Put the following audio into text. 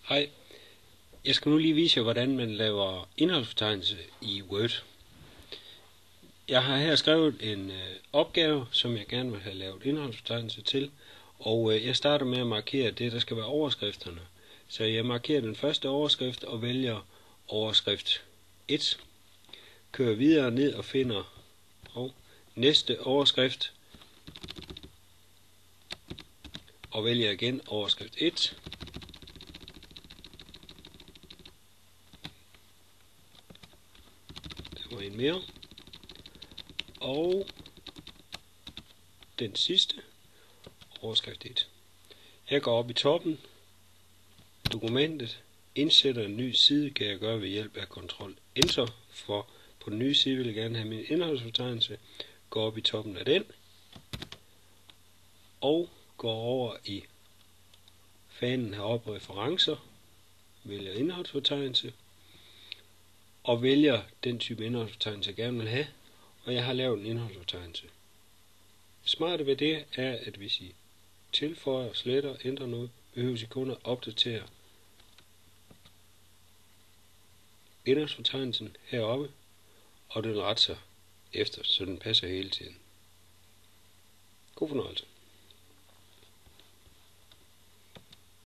Hej, jeg skal nu lige vise jer, hvordan man laver indholdsfortegnelse i Word. Jeg har her skrevet en opgave, som jeg gerne vil have lavet indholdsfortegnelse til, og jeg starter med at markere det, der skal være overskrifterne. Så jeg markerer den første overskrift og vælger overskrift 1. Kører videre ned og finder næste overskrift, og vælger igen overskrift 1. Der var en mere. Og den sidste, overskrift 1. Jeg går op i toppen, dokumentet, indsætter en ny side, kan jeg gøre ved hjælp af Ctrl-Enter, for på den nye side vil jeg gerne have min indholdsfortegnelse. Går op i toppen af den, og går over i fanen heroppe referencer, vælger indholdsfortegnelse, og vælger den type indholdsfortegnelse, jeg gerne vil have, og jeg har lavet en indholdsfortegnelse. Det smarte ved det er, at hvis I tilføjer, sletter, ændrer noget, behøver I kun at opdatere indholdsfortegnelsen heroppe, og den retter sig efter, så den passer hele tiden. God fornøjelse.